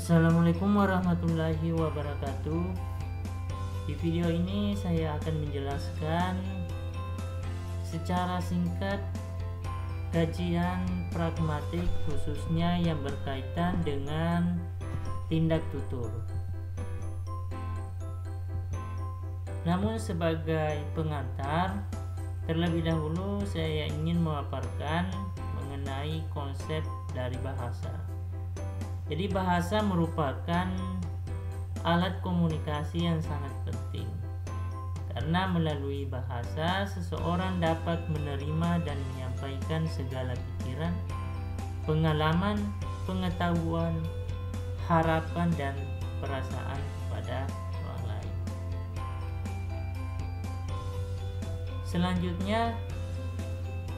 Assalamualaikum warahmatullahi wabarakatuh. Di video ini saya akan menjelaskan secara singkat kajian pragmatik khususnya yang berkaitan dengan tindak tutur. Namun sebagai pengantar, terlebih dahulu saya ingin memaparkan mengenai konsep dari bahasa. Jadi bahasa merupakan alat komunikasi yang sangat penting, karena melalui bahasa seseorang dapat menerima dan menyampaikan segala pikiran, pengalaman, pengetahuan, harapan, dan perasaan kepada orang lain. Selanjutnya,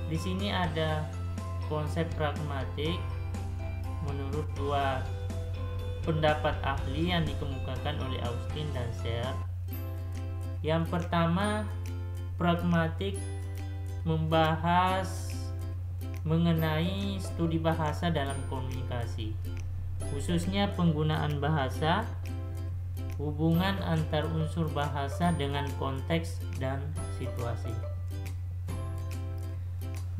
di sini ada konsep pragmatik menurut dua pendapat ahli yang dikemukakan oleh Austin dan Serre. Yang pertama, pragmatik membahas mengenai studi bahasa dalam komunikasi, khususnya penggunaan bahasa, hubungan antar unsur bahasa dengan konteks dan situasi.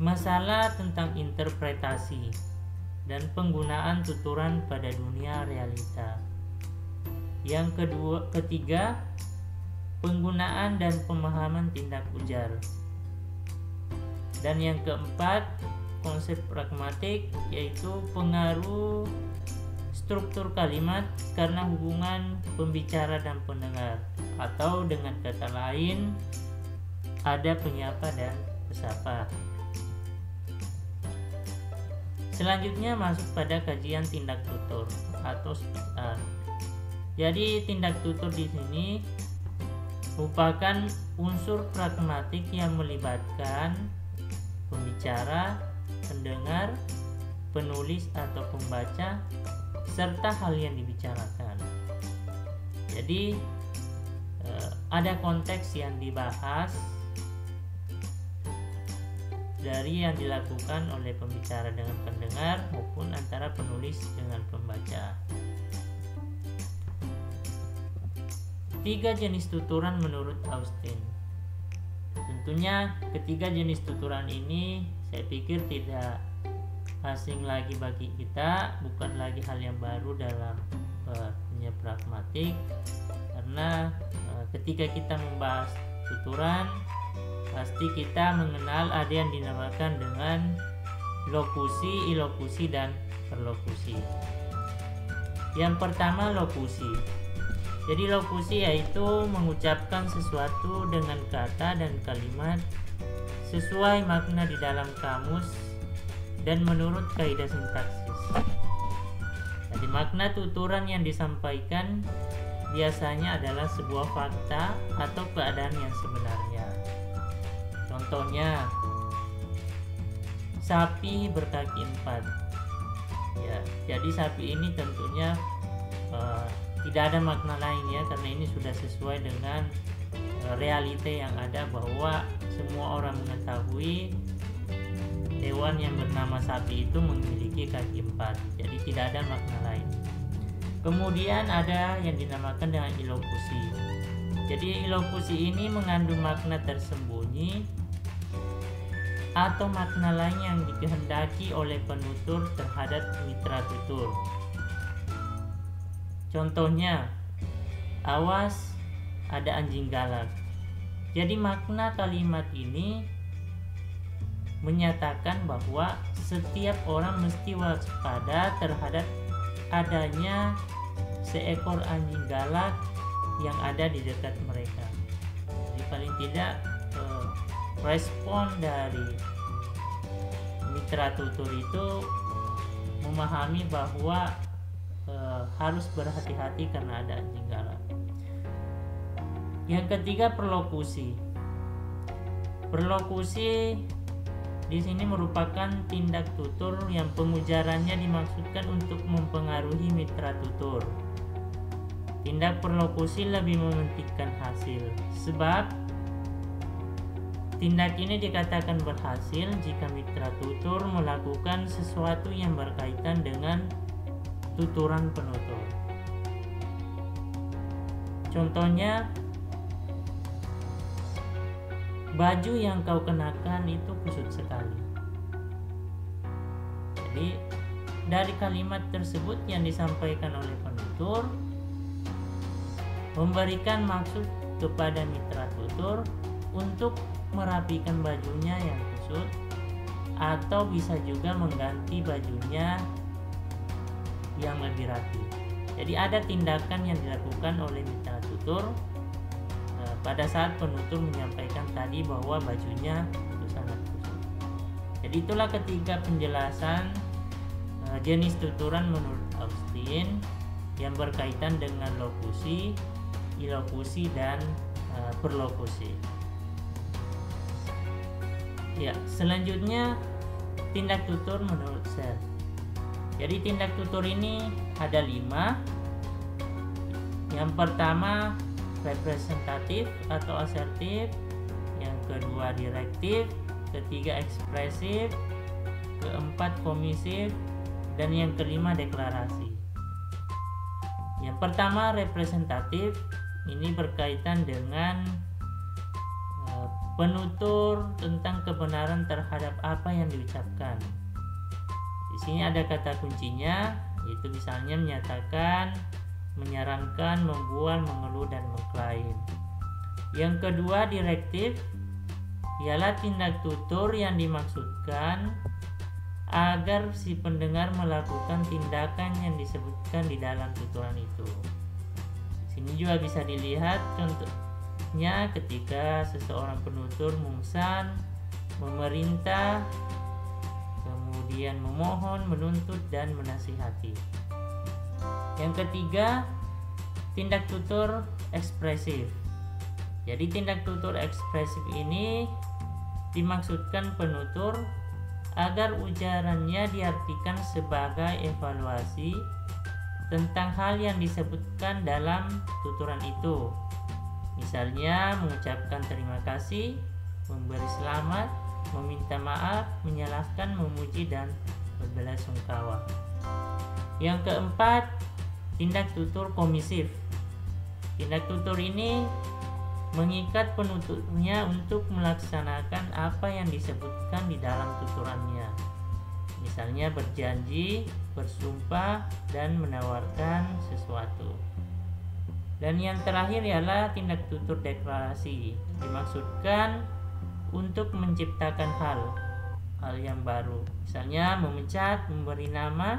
Masalah tentang interpretasi dan penggunaan tuturan pada dunia realita. Yang ketiga, penggunaan dan pemahaman tindak ujar. Dan yang keempat, konsep pragmatik, yaitu pengaruh struktur kalimat karena hubungan pembicara dan pendengar, atau dengan kata lain, ada penyapa dan pesapa. Selanjutnya masuk pada kajian tindak tutur atau speech art. Jadi tindak tutur di sini merupakan unsur pragmatik yang melibatkan pembicara, pendengar, penulis atau pembaca, serta hal yang dibicarakan. Jadi ada konteks yang dibahas dari yang dilakukan oleh pembicara dengan pendengar maupun antara penulis dengan pembaca. 3 jenis tuturan menurut Austin. Tentunya ketiga jenis tuturan ini saya pikir tidak asing lagi bagi kita, bukan lagi hal yang baru dalam dunia pragmatik, karena ketika kita membahas tuturan pasti kita mengenal ada yang dinamakan dengan lokusi, ilokusi, dan perlokusi. Yang pertama, lokusi. Jadi lokusi yaitu mengucapkan sesuatu dengan kata dan kalimat sesuai makna di dalam kamus dan menurut kaidah sintaksis. Jadi makna tuturan yang disampaikan biasanya adalah sebuah fakta atau keadaan yang sebenarnya. Contohnya, sapi berkaki 4. Ya, jadi sapi ini tentunya tidak ada makna lain ya, karena ini sudah sesuai dengan realita yang ada, bahwa semua orang mengetahui hewan yang bernama sapi itu memiliki kaki 4. Jadi tidak ada makna lain. Kemudian ada yang dinamakan dengan ilokusi. Jadi ilokusi ini mengandung makna tersembunyi atau makna lain yang dikehendaki oleh penutur terhadap mitra tutur. Contohnya, awas ada anjing galak. Jadi makna kalimat ini menyatakan bahwa setiap orang mesti waspada terhadap adanya seekor anjing galak yang ada di dekat mereka. Jadi paling tidak respon dari mitra tutur itu memahami bahwa harus berhati-hati karena ada anjing galak. Yang ketiga, perlokusi. Perlokusi di sini merupakan tindak tutur yang pengujarannya dimaksudkan untuk mempengaruhi mitra tutur. Tindak perlokusi lebih mementingkan hasil, sebab tindak ini dikatakan berhasil jika mitra tutur melakukan sesuatu yang berkaitan dengan tuturan penutur. Contohnya, baju yang kau kenakan itu kusut sekali. Jadi dari kalimat tersebut yang disampaikan oleh penutur memberikan maksud kepada mitra tutur untuk merapikan bajunya yang kusut, atau bisa juga mengganti bajunya yang lebih rapi. Jadi ada tindakan yang dilakukan oleh mitra tutur pada saat penutur menyampaikan tadi bahwa bajunya itu sangat kusut. Jadi itulah ketiga penjelasan jenis tuturan menurut Austin yang berkaitan dengan lokusi, ilokusi, dan perlokusi. Ya, selanjutnya tindak tutur menurut Searle. Jadi tindak tutur ini ada 5. Yang pertama representatif atau asertif, yang kedua direktif, ketiga ekspresif, keempat komisif, dan yang kelima deklarasi. Yang pertama representatif, ini berkaitan dengan penutur tentang kebenaran terhadap apa yang diucapkan. Di sini ada kata kuncinya, yaitu misalnya menyatakan, menyarankan, membual, mengeluh, dan mengklaim. Yang kedua direktif, ialah tindak tutur yang dimaksudkan agar si pendengar melakukan tindakan yang disebutkan di dalam tuturan itu. Di sini juga bisa dilihat contohnya ketika seseorang penutur memesan, memerintah, kemudian memohon, menuntut, dan menasihati. Yang ketiga, tindak tutur ekspresif. Jadi tindak tutur ekspresif ini dimaksudkan penutur agar ujarannya diartikan sebagai evaluasi tentang hal yang disebutkan dalam tuturan itu. Misalnya mengucapkan terima kasih, memberi selamat, meminta maaf, menyalahkan, memuji, dan berbelasungkawa. Yang keempat, tindak tutur komisif. Tindak tutur ini mengikat penuturnya untuk melaksanakan apa yang disebutkan di dalam tuturannya. Misalnya berjanji, bersumpah, dan menawarkan sesuatu. Dan yang terakhir ialah tindak tutur deklarasi. Dimaksudkan untuk menciptakan hal yang baru. Misalnya memecat, memberi nama,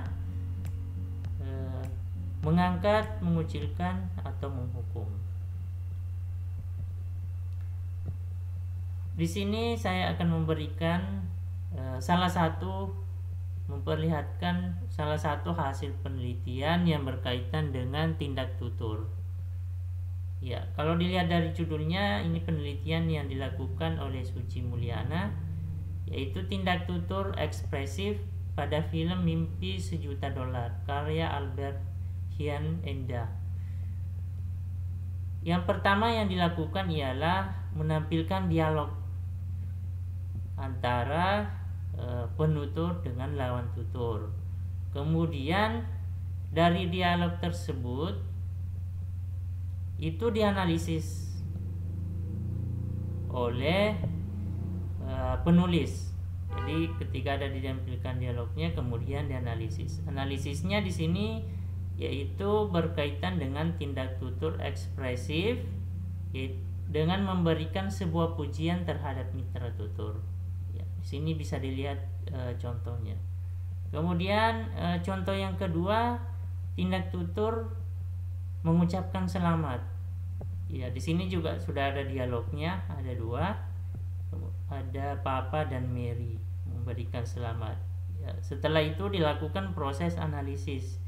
mengangkat, mengucilkan, atau menghukum. Di sini saya akan memberikan memperlihatkan salah satu hasil penelitian yang berkaitan dengan tindak tutur. Ya, kalau dilihat dari judulnya, ini penelitian yang dilakukan oleh Suci Mulyana, yaitu tindak tutur ekspresif pada film Mimpi Sejuta Dolar karya Albert Hien Enda. Yang pertama yang dilakukan ialah menampilkan dialog antara penutur dengan lawan tutur. Kemudian dari dialog tersebut itu dianalisis oleh penulis. Jadi ketika ada ditampilkan dialognya, kemudian dianalisis. Analisisnya di sini yaitu berkaitan dengan tindak tutur ekspresif, dengan memberikan sebuah pujian terhadap mitra tutur. Ya, di sini bisa dilihat contohnya. Kemudian contoh yang kedua, tindak tutur mengucapkan selamat. Ya, di sini juga sudah ada dialognya, ada 2. Ada Papa dan Mary memberikan selamat. Ya, setelah itu dilakukan proses analisis.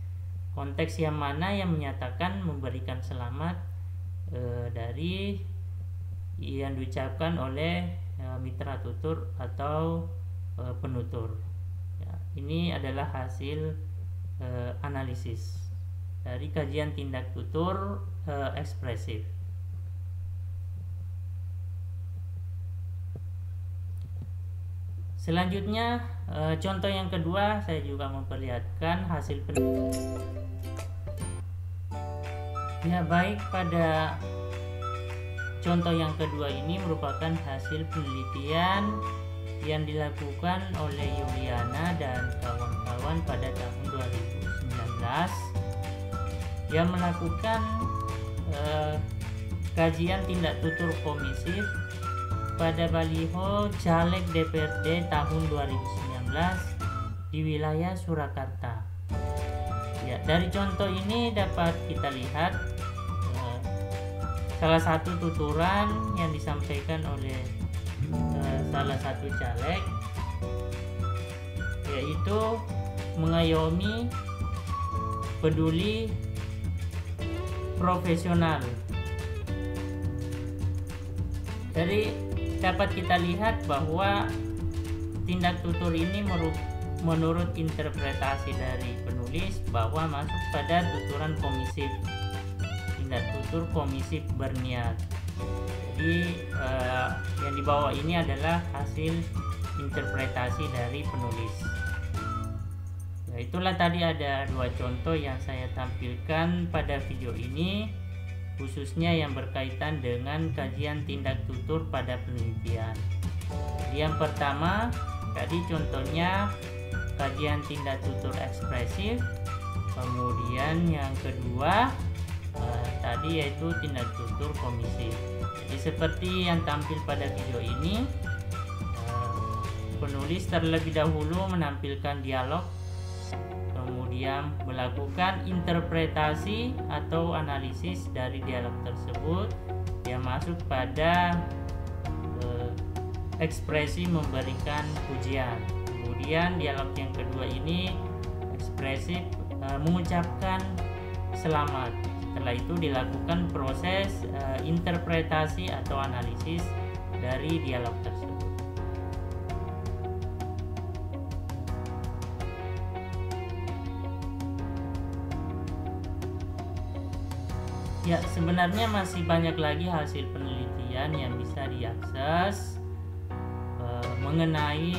Konteks yang mana yang menyatakan memberikan selamat dari yang diucapkan oleh mitra tutur atau penutur. Ya, ini adalah hasil analisis dari kajian tindak tutur ekspresif. Selanjutnya contoh yang kedua, saya juga memperlihatkan hasil penelitian. Ya, baik, pada contoh yang kedua ini merupakan hasil penelitian yang dilakukan oleh Yuliana dan kawan-kawan pada tahun 2019 yang melakukan kajian tindak tutur komisif pada baliho caleg DPRD tahun 2019 di wilayah Surakarta. Ya, dari contoh ini dapat kita lihat salah satu tuturan yang disampaikan oleh salah satu caleg, yaitu mengayomi peduli profesional. Jadi dapat kita lihat bahwa tindak tutur ini menurut interpretasi dari penulis bahwa masuk pada tuturan komisif, tindak tutur komisif berniat. Jadi yang dibawa ini adalah hasil interpretasi dari penulis. Ya, itulah tadi ada dua contoh yang saya tampilkan pada video ini, khususnya yang berkaitan dengan kajian tindak tutur pada penelitian. Yang pertama tadi contohnya kajian tindak tutur ekspresif, kemudian yang kedua tadi yaitu tindak tutur komisif. Jadi seperti yang tampil pada video ini, penulis terlebih dahulu menampilkan dialog, kemudian melakukan interpretasi atau analisis dari dialog tersebut yang masuk pada ekspresi memberikan pujian. Kemudian dialog yang kedua ini ekspresif mengucapkan selamat. Setelah itu dilakukan proses interpretasi atau analisis dari dialog tersebut. Ya, sebenarnya masih banyak lagi hasil penelitian yang bisa diakses mengenai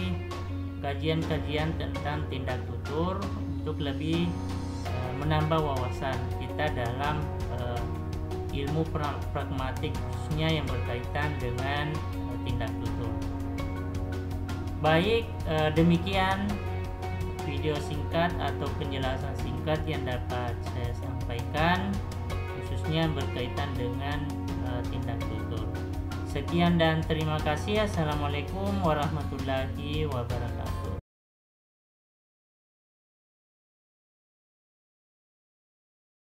kajian-kajian tentang tindak tutur untuk lebih menambah wawasan kita dalam ilmu pragmatik, khususnya yang berkaitan dengan tindak tutur. Baik, demikian video singkat atau penjelasan singkat yang dapat saya sampaikan, khususnya berkaitan dengan tindak tutur. Sekian dan terima kasih. Assalamualaikum warahmatullahi wabarakatuh.